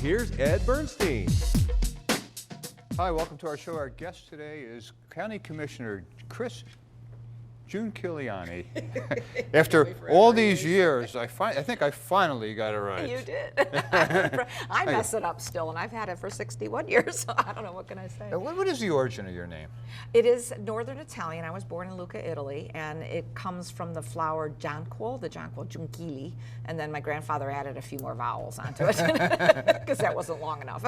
here's Ed Bernstein. Hi, welcome to our show. Our guest today is County Commissioner Chris Giunchigliani. After all these years, I think I finally got it right. You did. I mess it up still, and I've had it for 61 years, so I don't know, what can I say? What is the origin of your name? It is Northern Italian. I was born in Lucca, Italy, and it comes from the flower jonquil, the jonquil Giunchigli, and then my grandfather added a few more vowels onto it, because that wasn't long enough.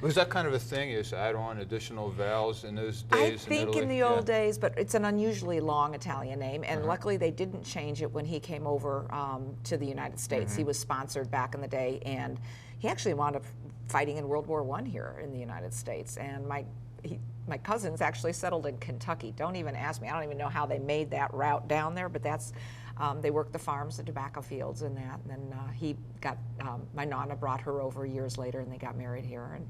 Was that kind of a thing, is to add on additional vowels in those days I think in the old days, but it's an unusually long Italian name, and luckily they didn't change it when he came over to the United States. He was sponsored back in the day, and he actually wound up fighting in World War I here in the United States, and my cousins actually settled in Kentucky. Don't even ask me. I don't even know how they made that route down there, but that's, they worked the farms, the tobacco fields and that, and then he got, my Nana brought her over years later, and they got married here.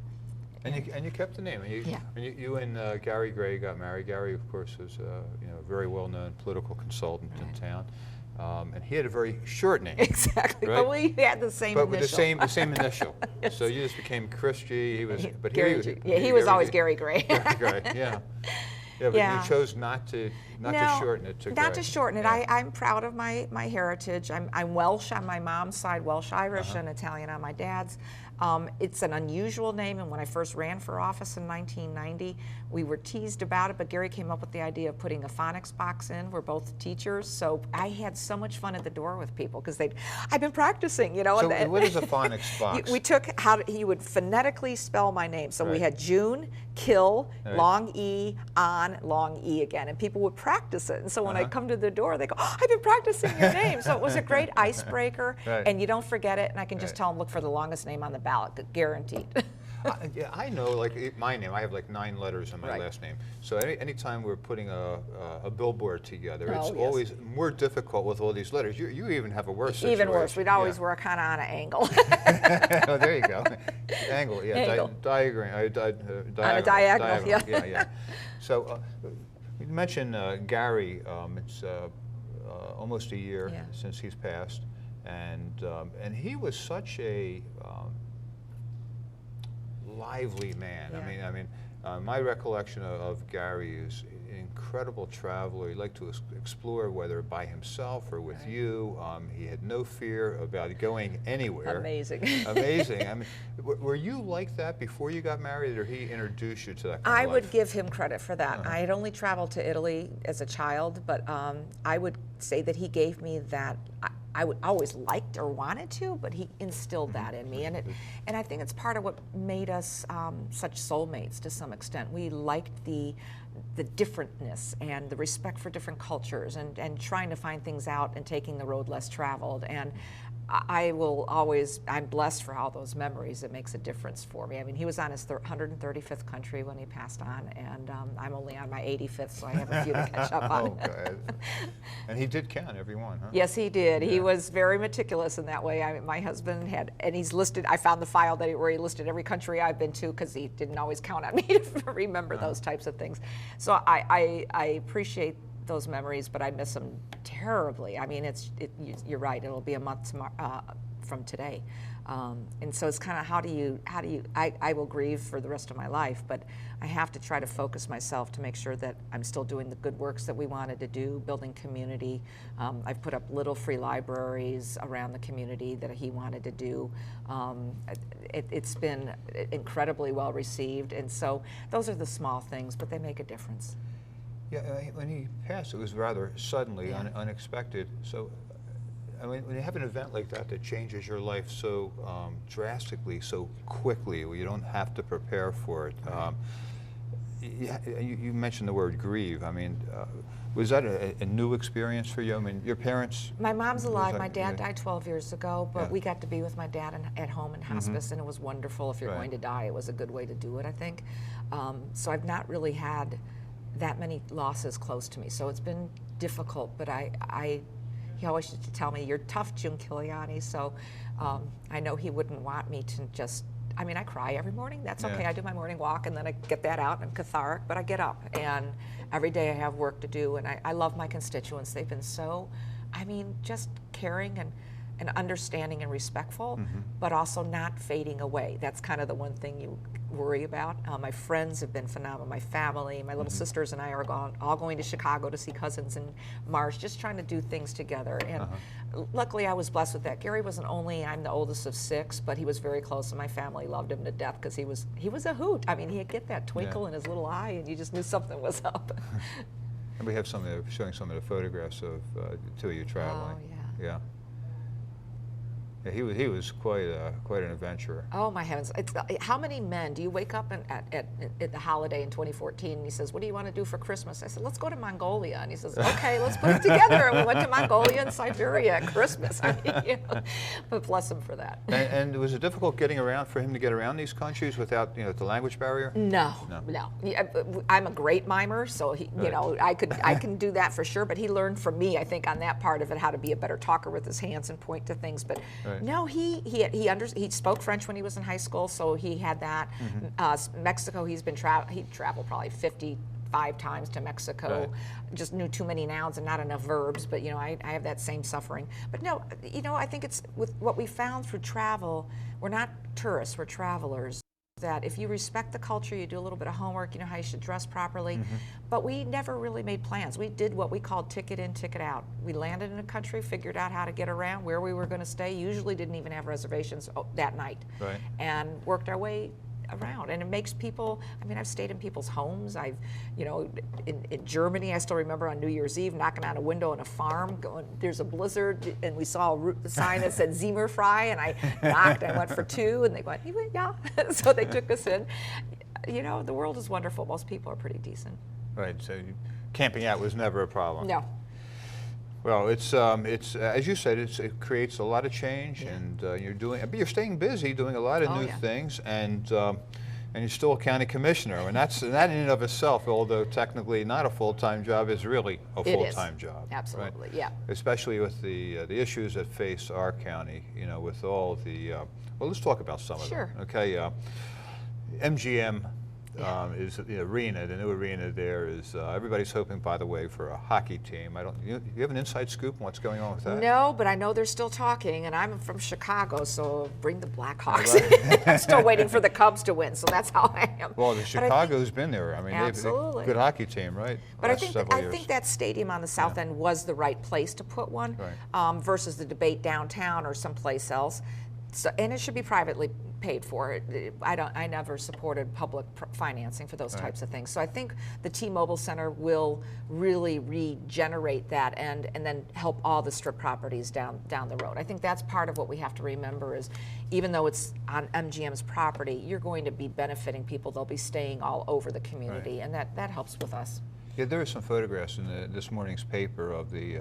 And you kept the name. Yeah. And you and Gary Gray got married. Gary, of course, was a very well-known political consultant in town, and he had a very short name. Exactly. Right? But we had the same but initial. with the same initial. Yes. So you just became Chris G. He was, but Gary G. Yeah, he was always Gary Gray. Gary Gray. Yeah. Yeah, but Yeah. you chose not to shorten it to Gray. Not to shorten it. Yeah. I'm proud of my heritage. I'm Welsh on my mom's side, Welsh-Irish, and Italian on my dad's. It's an unusual name, and when I first ran for office in 1990, we were teased about it, but Gary came up with the idea of putting a phonics box in. We're both teachers, so I had so much fun at the door with people, because I've been practicing, you know. So and what is a phonics box? We took he would phonetically spell my name. So we had June, kill, long E, on, long E again, and people would practice it. And so when I come to the door, they go, "Oh, I've been practicing your name." So it was a great icebreaker, and you don't forget it. And I can just tell them, look for the longest name on the ballot, guaranteed. Yeah, I know, like my name, I have like 9 letters in my last name. So anytime we're putting a billboard together, it's always more difficult with all these letters. You even have a worse situation. Even worse. We'd always work kind of on an angle. Oh, there you go. Angle, yeah. Angle. Diagram. On a diagonal, yeah. Yeah. So you mentioned Gary. It's almost a year since he's passed, and he was such a lively man. Yeah. I mean, my recollection of Gary is an incredible traveler. He liked to explore, whether by himself or with you. He had no fear about going anywhere. Amazing. Amazing. I mean, were you like that before you got married, or he introduced you to that kind I of would life? give him credit for that. I had only traveled to Italy as a child, but I would say that he gave me that. I would always liked or wanted to, but he instilled that in me, and I think it's part of what made us such soulmates to some extent. We liked the differentness and the respect for different cultures, and trying to find things out and taking the road less traveled. And I'm blessed for all those memories. It makes a difference for me. I mean, he was on his 135th country when he passed on, and I'm only on my 85th, so I have a few to catch up on. Okay. And he did count every one, huh? Yes, he did. Yeah. He was very meticulous in that way. My husband had, and he's listed, I found the file where he listed every country I've been to, because he didn't always count on me to remember those types of things. So I appreciate those memories, but I miss them terribly. I mean, you're right. It'll be a month from today, and so it's kind of how do you? I will grieve for the rest of my life, but I have to try to focus myself to make sure that I'm still doing the good works that we wanted to do, building community. I've put up little free libraries around the community that he wanted to do. It's been incredibly well received, and so those are the small things, but they make a difference. Yeah, when he passed, it was rather suddenly, unexpected. So, I mean, when you have an event like that changes your life so drastically, so quickly, where you don't have to prepare for it. You mentioned the word grieve. I mean, was that a new experience for you? I mean, your parents? My mom's alive. My dad died 12 years ago, but we got to be with my dad at home in hospice, and it was wonderful. If you're going to die, it was a good way to do it, I think. So I've not really had that many losses close to me, so it's been difficult, but he always used to tell me, "You're tough, Giunchigliani," so I know he wouldn't want me to just, I mean, I cry every morning. That's okay. I do my morning walk, and then I get that out, and I'm cathartic, but I get up, and every day I have work to do, and I love my constituents. They've been so, I mean, just caring, and and understanding and respectful, but also not fading away. That's kind of the one thing you worry about. My friends have been phenomenal. My family, my little sisters and I are all going to Chicago to see cousins in March, just trying to do things together. And luckily I was blessed with that. Gary wasn't only, I'm the oldest of 6, but he was very close, and my family loved him to death because he was a hoot. I mean, he'd get that twinkle in his little eye, and you just knew something was up. And we have showing some of the photographs of the two of you traveling. Oh, Yeah. Yeah, he was quite an adventurer. Oh my heavens! How many men do you wake up at the holiday in 2014 and he says, "What do you want to do for Christmas?" I said, "Let's go to Mongolia." And he says, "Okay, let's put it together." And we went to Mongolia and Siberia at Christmas. I mean, but bless him for that. And was it difficult getting around for him to get around these countries without the language barrier? No. Yeah, I'm a great mimer, so he, I can do that for sure. But he learned from me, I think, on that part of it, how to be a better talker with his hands and point to things. But no, he spoke French when he was in high school, so he had that. Mexico, he traveled probably 55 times to Mexico. Right. Just knew too many nouns and not enough verbs. But I have that same suffering. But no, I think it's with what we found through travel. We're not tourists; we're travelers. That if you respect the culture, you do a little bit of homework, you know how you should dress properly. But we never really made plans. We did what we called ticket in, ticket out. We landed in a country, figured out how to get around, where we were going to stay, usually didn't even have reservations that night, and worked our way around. And it makes people, I've stayed in people's homes. I've, in Germany, I still remember on New Year's Eve knocking on a window in a farm, going, there's a blizzard, and we saw a sign that said Zimmerfrei, and I knocked, I went for 2, and they went, yeah. So they took us in. The world is wonderful. Most people are pretty decent. Right, so camping out was never a problem. No. Well, it's as you said, it creates a lot of change, and you're staying busy doing a lot of new things, and you're still a county commissioner, and that in and of itself, although technically not a full-time job, is really a full-time job. Absolutely, right? Yeah. Especially with the issues that face our county, with all the well, let's talk about some of them. Okay, MGM. Is the arena, the new arena there is, everybody's hoping, by the way, for a hockey team. You have an inside scoop on what's going on with that? No, but I know they're still talking, and I'm from Chicago, so bring the Blackhawks. I'm still waiting for the Cubs to win, so that's how I am. Well, Chicago's been there. They've a good hockey team, right? But I think that stadium on the south end was the right place to put one, versus the debate downtown or someplace else. So, and it should be privately paid for. I never supported public financing for those types of things. So I think the T-Mobile Center will really regenerate that and then help all the strip properties down the road. I think that's part of what we have to remember is, even though it's on MGM's property, you're going to be benefiting people. They'll be staying all over the community, and that helps with us. Yeah, there are some photographs in this morning's paper of the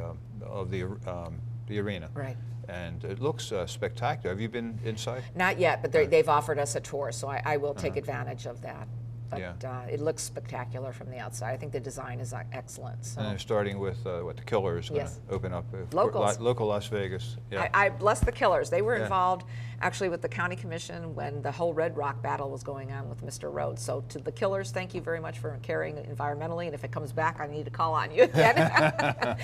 arena. Right. And it looks spectacular. Have you been inside? Not yet, but they've offered us a tour, so I will take advantage of that. But it looks spectacular from the outside. I think the design is excellent. So. And they're starting with the Killers going to open up. Local Las Vegas. Yeah. I bless the Killers. They were involved actually with the county commission when the whole Red Rock battle was going on with Mr. Rhodes. So to the Killers, thank you very much for caring environmentally. And if it comes back, I need to call on you again.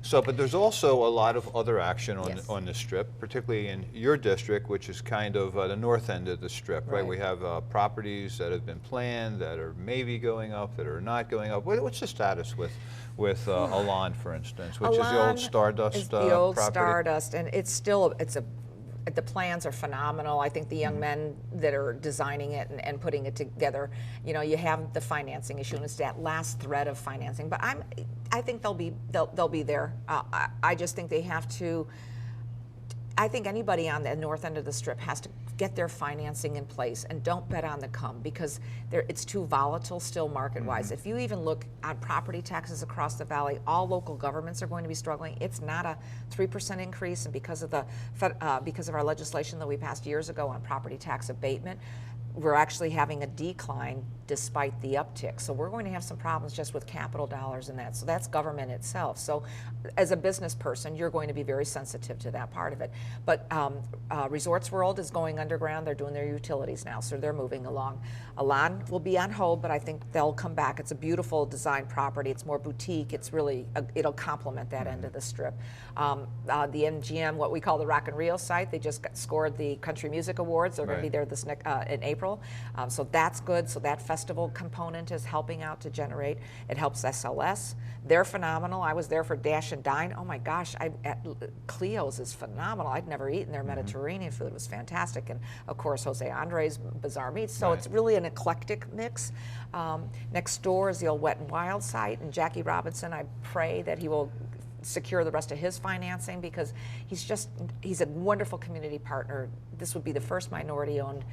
So, but there's also a lot of other action on the Strip, particularly in your district, which is kind of the north end of the Strip, right? We have properties that have been planned, that are maybe going up, that are not going up. What's the status with Alon, for instance, which is the old Stardust is the old property? Stardust, and the plans are phenomenal. I think the young men that are designing it and putting it together, you have the financing issue, and it's that last thread of financing. But I think they'll be there. I just think they have to. I think anybody on the north end of the Strip has to get their financing in place and don't bet on the come, because it's too volatile still market-wise. If you even look at property taxes across the valley, all local governments are going to be struggling. It's not a 3% increase, and because of our legislation that we passed years ago on property tax abatement, we're actually having a decline despite the uptick. So we're going to have some problems just with capital dollars and that. So that's government itself. So as a business person, you're going to be very sensitive to that part of it. But Resorts World is going underground. They're doing their utilities now, so they're moving along. Elan will be on hold, but I think they'll come back. It's a beautiful design property. It's more boutique. It's really, it'll complement that end of the Strip. The MGM, what we call the Rock and Rio site, they just scored the Country Music Awards. They're going to be there this in April. So that's good. So that festival component is helping out to generate. It helps SLS. They're phenomenal. I was there for Dash and Dine. Oh my gosh, Cleo's is phenomenal. I'd never eaten their Mediterranean food. It was fantastic. And of course, Jose Andres Bizarre Meats. So it's really an eclectic mix. Next door is the old Wet and Wild site. And Jackie Robinson, I pray that he will secure the rest of his financing, because he's a wonderful community partner. This would be the first minority-owned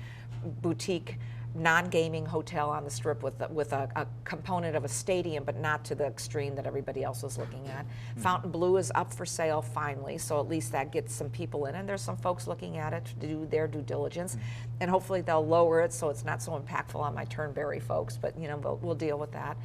boutique non-gaming hotel on the Strip with a component of a stadium, but not to the extreme that everybody else is looking at. Fontainebleau is up for sale finally, so at least that gets some people in, and there's some folks looking at it to do their due diligence, and hopefully they'll lower it so it's not so impactful on my Turnberry folks, but you know, we'll deal with that.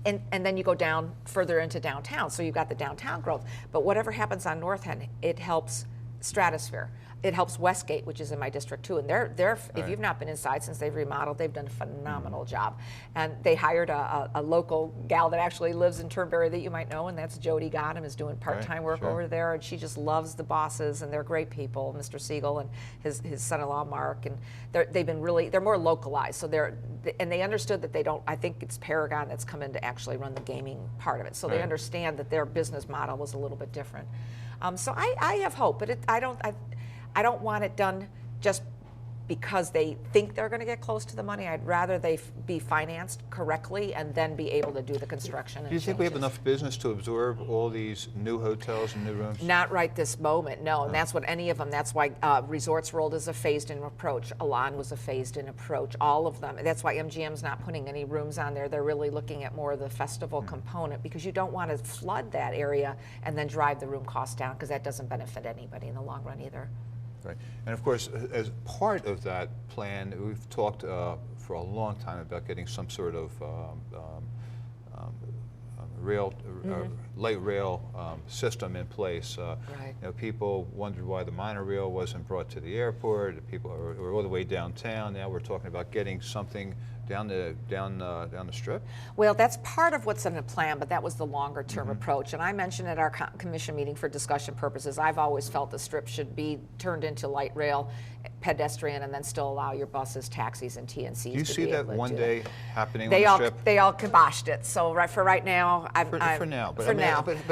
And then you go down further into downtown, so you've got the downtown growth. But whatever happens on North End, it helps Stratosphere. It helps Westgate, which is in my district too. And they're if you've not been inside since they've remodeled, they've done a phenomenal job. And they hired a local gal that actually lives in Turnberry that you might know, and that's Jody Godham, is doing part-time work over there. And she just loves the bosses, and they're great people, Mr. Siegel and his son-in-law Mark. And they're more localized. So they understood that they don't, I think it's Paragon that's come in to actually run the gaming part of it. So they understand that their business model was a little bit different. So I have hope, but I don't want it done just because they think they're going to get close to the money. I'd rather they be financed correctly and then be able to do the construction. Do you think we have enough business to absorb all these new hotels and new rooms? Not right this moment, no. And that's what any of them, that's why Resorts World is a phased-in approach. Elan was a phased-in approach, all of them. That's why MGM's not putting any rooms on there. They're really looking at more of the festival component, because you don't want to flood that area and then drive the room costs down, because that doesn't benefit anybody in the long run either. Right. And of course, as part of that plan, we've talked for a long time about getting some sort of light rail system in place. You know, people wondered why the monorail wasn't brought to the airport. People are all the way downtown. Now we're talking about getting something down the Strip? Well, that's part of what's in the plan, but that was the longer term approach. And I mentioned at our commission meeting for discussion purposes, I've always felt the Strip should be turned into light rail, pedestrian, and then still allow your buses, taxis, and TNCs to be able to do that. Do you see that one day happening on the Strip? They all kiboshed it. So for right now, for now, but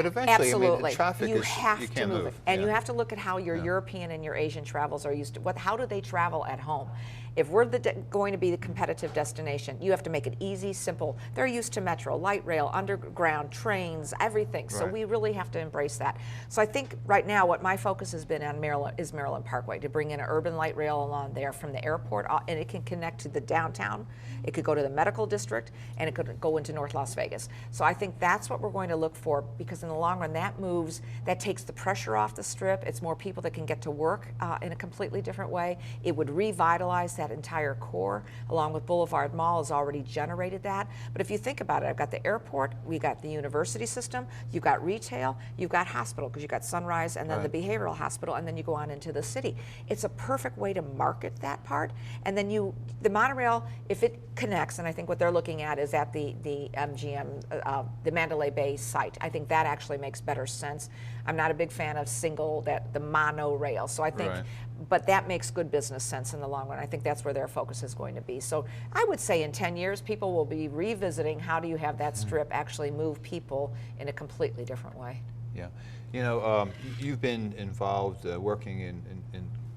eventually, absolutely. I mean, the traffic you is, have you to can't move it. And you have to look at how your European and your Asian travels are used to. How do they travel at home? If we're going to be the competitive destination, you have to make it easy, simple. They're used to metro, light rail, underground, trains, everything. So we really have to embrace that. So I think right now what my focus has been on Maryland Parkway, to bring in an urban light rail along there from the airport, and it can connect to the downtown. It could go to the medical district, and it could go into North Las Vegas. So I think that's what we're going to look for, because in the long run, that takes the pressure off the Strip. It's more people that can get to work in a completely different way. It would revitalize that entire core, along with Boulevard Mall has already generated that. But if you think about it, I've got the airport, we got the university system, you've got retail, you've got hospital, because you've got Sunrise and then the behavioral hospital, and then you go on into the city. It's a perfect way to market that part. And then the monorail, if it connects, and I think what they're looking at is at the MGM, the Mandalay Bay site. I think that actually makes better sense. I'm not a big fan of the monorail. So I think, but that makes good business sense in the long run. I think that's where their focus is going to be. So I would say in 10 years, people will be revisiting how do you have that Strip actually move people in a completely different way. Yeah. You know, you've been involved working in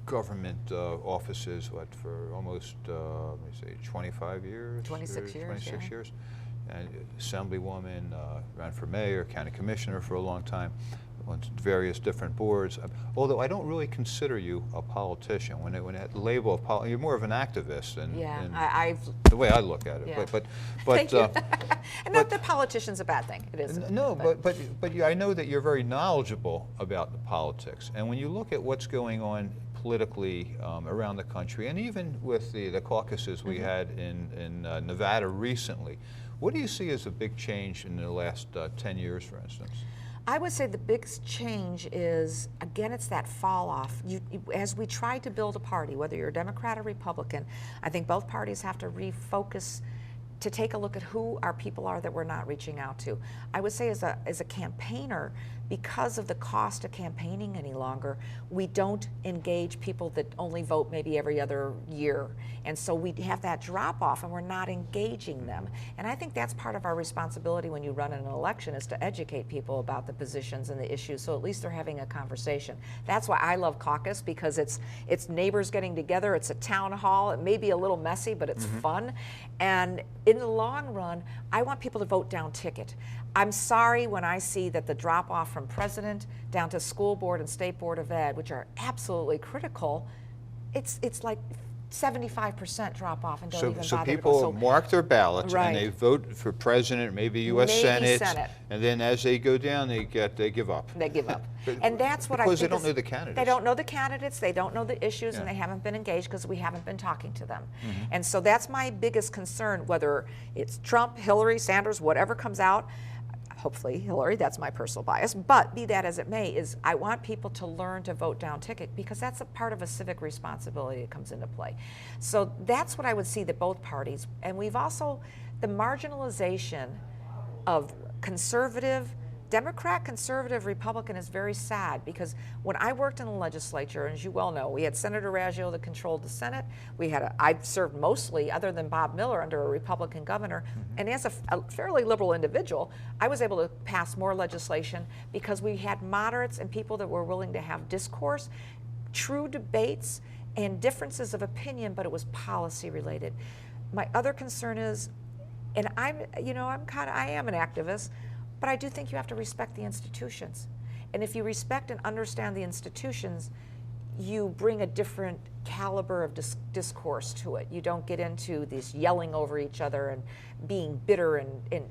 government offices, for almost, let me say, 25 years? 26 years, 26 years. And Assemblywoman, ran for mayor, county commissioner for a long time, on various different boards. Although I don't really consider you a politician. When that label of you're more of an activist. The way I look at it. Yeah. But thank you. And not that politician's a bad thing. It isn't. No, but I know that you're very knowledgeable about the politics. And when you look at what's going on politically around the country, and even with the caucuses we had in Nevada recently. What do you see as a big change in the last 10 years, for instance? I would say the biggest change is, again, it's that fall off. As we try to build a party, whether you're a Democrat or Republican, I think both parties have to refocus to take a look at who our people are that we're not reaching out to. I would say as a campaigner, because of the cost of campaigning any longer, we don't engage people that only vote maybe every other year. And so we have that drop off and we're not engaging them. And I think that's part of our responsibility when you run an election, is to educate people about the positions and the issues, so at least they're having a conversation. That's why I love caucus, because it's neighbors getting together, it's a town hall, it may be a little messy, but it's fun. And in the long run, I want people to vote down ticket. I'm sorry when I see that the drop off from president down to school board and state board of ed, which are absolutely critical, it's like 75% drop off and don't even bother So to people vote. mark their ballots Right. and they vote for president, maybe U.S. Maybe Senate, Senate. and then as they go down, they give up. They give up. And that's what I Because think they don't is- know the candidates. They don't know the candidates, they don't know the issues, and Yeah. they haven't been engaged because we haven't been talking to them. And so that's my biggest concern, whether it's Trump, Hillary, Sanders, whatever comes out. Hopefully Hillary, that's my personal bias, but be that as it may, is I want people to learn to vote down ticket, because that's a part of a civic responsibility that comes into play. So that's what I would see that both parties, and we've also, the marginalization of conservative, Democrat, conservative, Republican is very sad, because when I worked in the legislature, as you well know, we had Senator Raggio that controlled the Senate. I served mostly, other than Bob Miller, under a Republican governor. And as a fairly liberal individual, I was able to pass more legislation because we had moderates and people that were willing to have discourse, true debates, and differences of opinion, but it was policy related. My other concern is, and I am an activist, but I do think you have to respect the institutions. And if you respect and understand the institutions, you bring a different caliber of discourse to it. You don't get into this yelling over each other and being bitter and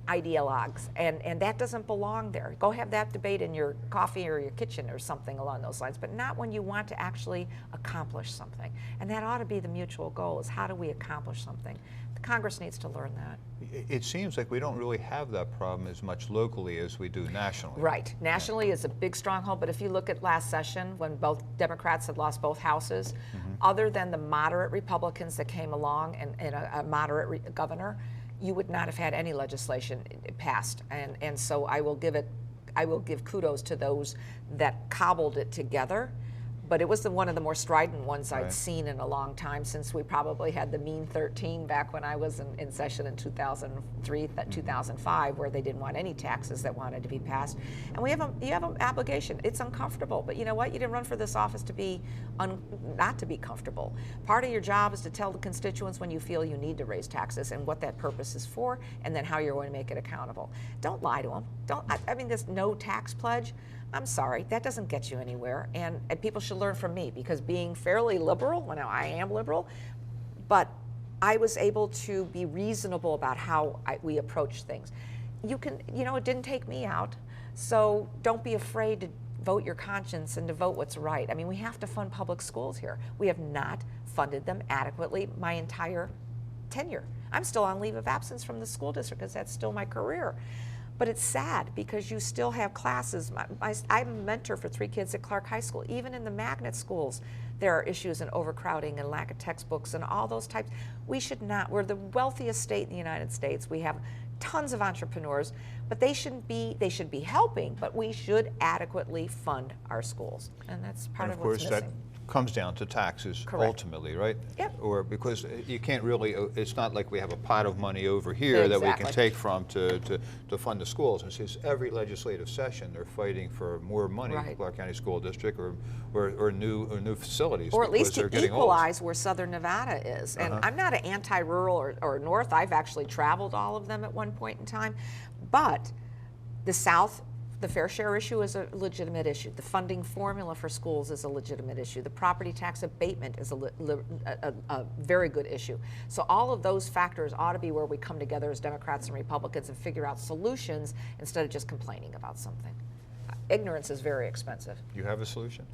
ideologues. And that doesn't belong there. Go have that debate in your coffee or your kitchen or something along those lines, but not when you want to actually accomplish something. And that ought to be the mutual goal, is how do we accomplish something? The Congress needs to learn that. It seems like we don't really have that problem as much locally as we do nationally. Right. Nationally is a big stronghold, but if you look at last session, when both Democrats had lost both houses, other than the moderate Republicans that came along and a moderate governor, you would not have had any legislation passed. And so I will give kudos to those that cobbled it together. But it was one of the more strident ones I'd seen in a long time, since we probably had the Mean 13 back when I was in session in 2003, 2005, where they didn't want any taxes that wanted to be passed. And you have an obligation. It's uncomfortable, but you know what? You didn't run for this office to be not to be comfortable. Part of your job is to tell the constituents when you feel you need to raise taxes and what that purpose is for, and then how you're going to make it accountable. Don't lie to them. I mean, this no tax pledge, I'm sorry, that doesn't get you anywhere, and people should learn from me, because being fairly liberal, well, now I am liberal, but I was able to be reasonable about how we approach things. It didn't take me out, so don't be afraid to vote your conscience and to vote what's right. I mean, we have to fund public schools here. We have not funded them adequately my entire tenure. I'm still on leave of absence from the school district because that's still my career. But it's sad, because you still have classes. I'm a mentor for 3 kids at Clark High School. Even in the magnet schools, there are issues in overcrowding and lack of textbooks and all those types. We should not. We're the wealthiest state in the United States. We have tons of entrepreneurs, but they should be helping, but we should adequately fund our schools. And that's part of what's missing. That comes down to taxes. Correct. Ultimately, right? Yep. Or because you can't really, it's not like we have a pot of money over here that we can Exactly. take from to fund the schools. And since every legislative session they're fighting for more money, Right. Clark County School District, or new facilities, Or at because least they're to getting old. equalize where Southern Nevada is. And I'm not an anti-rural or North. I've actually traveled all of them at one point in time. But the South, the fair share issue is a legitimate issue. The funding formula for schools is a legitimate issue. The property tax abatement is a very good issue. So all of those factors ought to be where we come together as Democrats and Republicans and figure out solutions instead of just complaining about something. Ignorance is very expensive. You have a solution?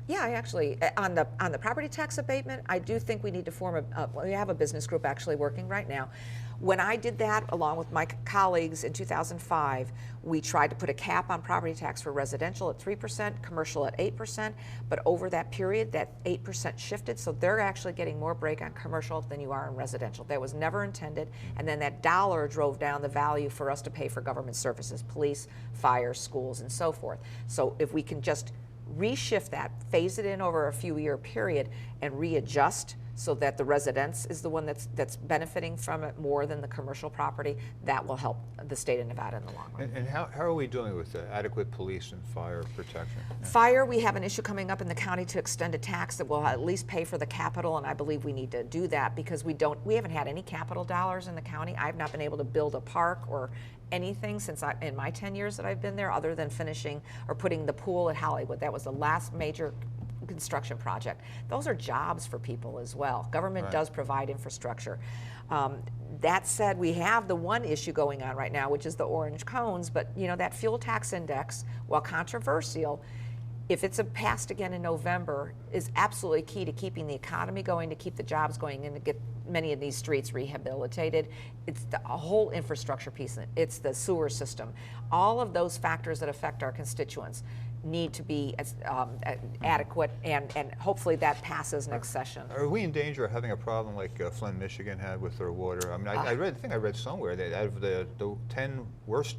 Yeah, I actually, on the property tax abatement, I do think we need to form we have a business group actually working right now. When I did that, along with my colleagues in 2005, we tried to put a cap on property tax for residential at 3%, commercial at 8%, but over that period, that 8% shifted, so they're actually getting more break on commercial than you are in residential. That was never intended, and then that dollar drove down the value for us to pay for government services, police, fire, schools, and so forth. So if we can just reshift that, phase it in over a few year period, and readjust so that the residence is the one that's benefiting from it more than the commercial property, that will help the state of Nevada in the long run. And how are we doing with adequate police and fire protection? Yeah. Fire, we have an issue coming up in the county to extend a tax that will at least pay for the capital, and I believe we need to do that because we haven't had any capital dollars in the county. I've not been able to build a park or anything since in my 10 years that I've been there, other than finishing or putting the pool at Hollywood. That was the last major construction project. Those are jobs for people as well. Government does provide infrastructure. That said, we have the one issue going on right now, which is the orange cones, but you know, that fuel tax index, while controversial, if it's passed again in November, is absolutely key to keeping the economy going, to keep the jobs going, and to get many of these streets rehabilitated. It's a whole infrastructure piece. It's the sewer system. All of those factors that affect our constituents need to be adequate, and hopefully that passes next session. Are we in danger of having a problem like Flint, Michigan had with their water? I mean, I think I read somewhere that out of the 10 worst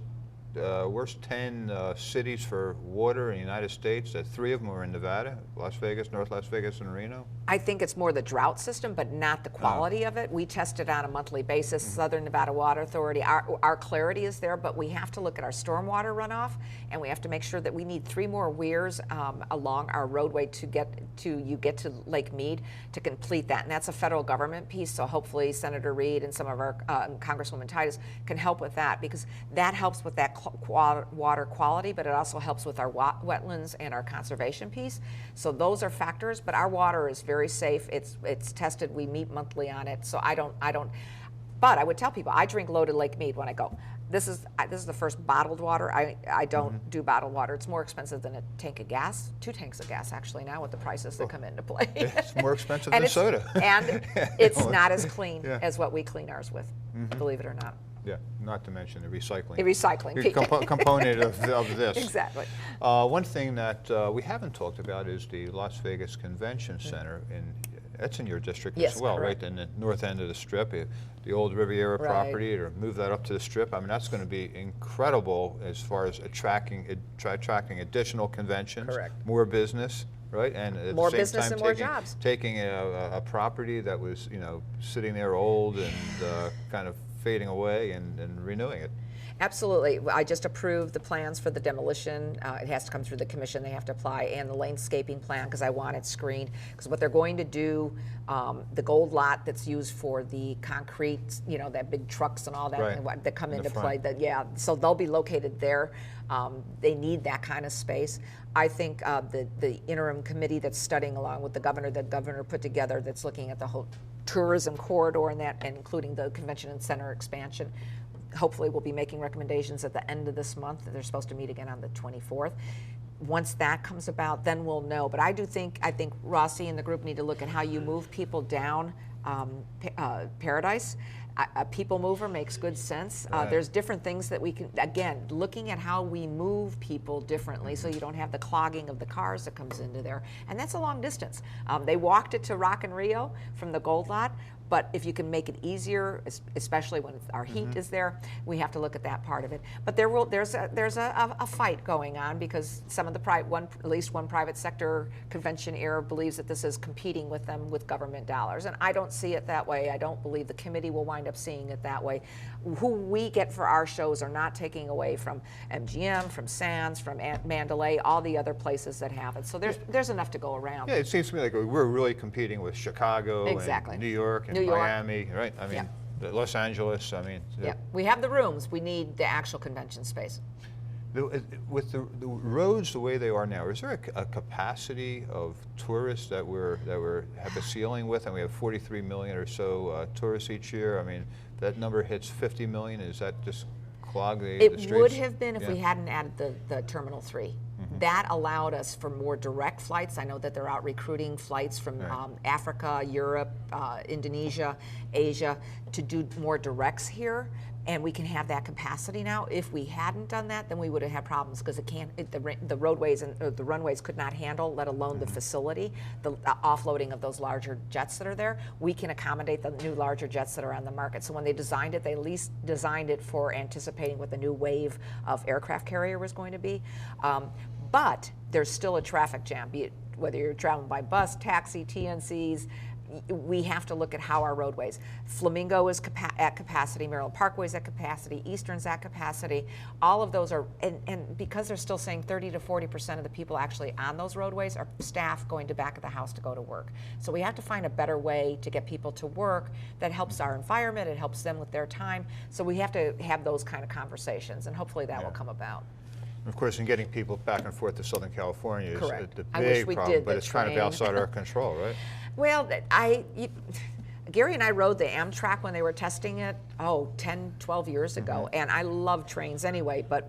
10 cities for water in the United States, that 3 of them are in Nevada, Las Vegas, North Las Vegas, and Reno. I think it's more the drought system, but not the quality of it. We test it on a monthly basis. Southern Nevada Water Authority, our clarity is there, but we have to look at our stormwater runoff, and we have to make sure that we need 3 more weirs along our roadway to get to Lake Mead to complete that. And that's a federal government piece, so hopefully Senator Reed and some of our Congresswoman Titus can help with that, because that helps with that water quality, but it also helps with our wetlands and our conservation piece. So those are factors, but our water is very safe. It's tested. We meet monthly on it. So I don't. But I would tell people I drink loaded Lake Mead when I go. This is the first bottled water. I don't do bottled water. It's more expensive than a tank of gas. 2 tanks of gas actually now with the prices that come into play. It's more expensive than soda. And it's not as clean as what we clean ours with, believe it or not. Yeah, not to mention the recycling. The recycling component of this. Exactly. One thing that we haven't talked about is the Las Vegas Convention Center, that's in your district as well, correct. right? In the north end of the Strip, the old Riviera property, or move that up to the Strip. I mean, that's going to be incredible as far as attracting additional conventions, more business. Right, and at more the same business time and more jobs. Taking a property that was, sitting there old and kind of fading away and renewing it. Absolutely. I just approved the plans for the demolition. It has to come through the commission. They have to apply, and the landscaping plan, because I want it screened. Because what they're going to do, the gold lot that's used for the concrete, that big trucks and all that that come into play. So they'll be located there. They need that kind of space. I think the interim committee that's studying along with the governor put together, that's looking at the whole tourism corridor and that, and including the convention center expansion, hopefully we'll be making recommendations at the end of this month. They're supposed to meet again on the 24th. Once that comes about, then we'll know. But I think Rossi and the group need to look at how you move people down Paradise. A people mover makes good sense. There's different things that we can, again, looking at how we move people differently so you don't have the clogging of the cars that comes into there. And that's a long distance. They walked it to Rock and Rio from the gold lot, but if you can make it easier, especially when our heat is there, we have to look at that part of it. But there's a fight going on, because some of the at least one private sector conventioneer believes that this is competing with them with government dollars, and I don't see it that way. I don't believe the committee will wind up seeing it that way. Who we get for our shows are not taking away from MGM, from Sands, from Mandalay, all the other places that have it. So there's enough to go around. Yeah, it seems to me like we're really competing with Chicago and New York and Miami, right? I mean, Los Angeles. I mean, we have the rooms. We need the actual convention space. With the roads the way they are now, is there a capacity of tourists that have a ceiling with? And we have 43 million or so tourists each year. I mean, that number hits 50 million. Is that just clog the streets? It would have been if we hadn't added the Terminal 3. That allowed us for more direct flights. I know that they're out recruiting flights from Africa, Europe, Indonesia, Asia, to do more directs here. And we can have that capacity now. If we hadn't done that, then we would have had problems because the roadways and the runways could not handle, let alone the facility, the offloading of those larger jets that are there. We can accommodate the new larger jets that are on the market. So when they designed it, they at least designed it for anticipating what the new wave of aircraft carrier was going to be. But there's still a traffic jam, be it whether you're traveling by bus, taxi, TNCs. We have to look at how our roadways. Flamingo is at capacity, Maryland Parkway is at capacity, Eastern's at capacity. All of those are, and because they're still saying 30 to 40% of the people actually on those roadways are staff going to back of the house to go to work. So we have to find a better way to get people to work that helps our environment, it helps them with their time. So we have to have those kind of conversations, and hopefully that will come about. Of course, in getting people back and forth to Southern California is the I wish big we problem, did but the it's kind of train. outside our control, right? Well, Gary and I rode the Amtrak when they were testing it, 10, 12 years ago, and I love trains anyway, but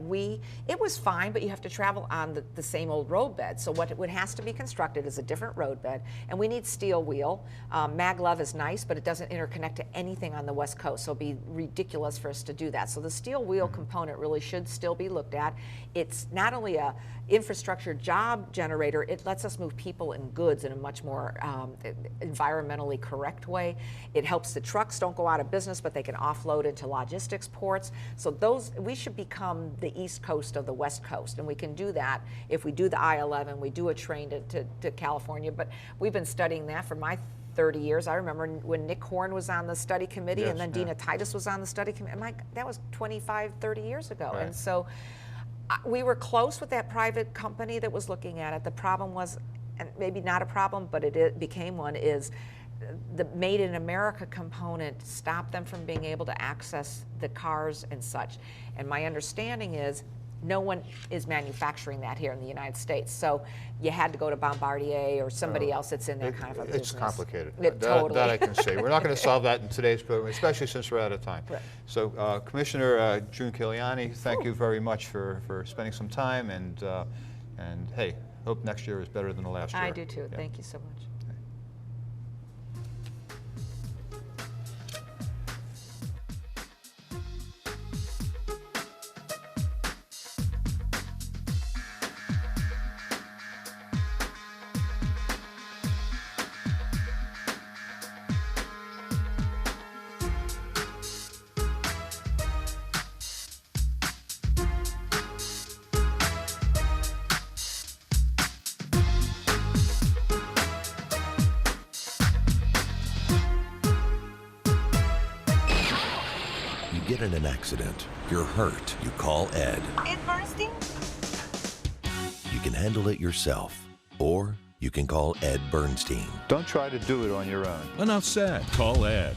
it was fine, but you have to travel on the same old road bed. So what has to be constructed is a different road bed, and we need steel wheel. Maglev is nice, but it doesn't interconnect to anything on the West Coast, so it'd be ridiculous for us to do that. So the steel wheel component really should still be looked at. It's not only a infrastructure job generator, it lets us move people and goods in a much more environmentally correct way. It helps the trucks don't go out of business, but they can offload into logistics ports. So we should become the East Coast of the West Coast, and we can do that if we do the I-11, we do a train to California. But we've been studying that for my 30 years. I remember when Nick Horn was on the study committee, and then Dina Titus was on the study committee. That was 25, 30 years ago. Right. And so we were close with that private company that was looking at it. The problem was, and maybe not a problem, but it became one, is the Made in America component stopped them from being able to access the cars and such. And my understanding is no one is manufacturing that here in the United States. So you had to go to Bombardier or somebody else that's in that kind of a business. It's complicated. Totally. That I can say. We're not going to solve that in today's program, especially since we're out of time. Right. So Commissioner Giunchigliani, thank you very much for spending some time, and hey, hope next year is better than the last year. I do too. Yeah. Thank you so much. Get in an accident, you're hurt, you call Ed. Ed Bernstein? You can handle it yourself, or you can call Ed Bernstein. Don't try to do it on your own. Enough said. Call Ed.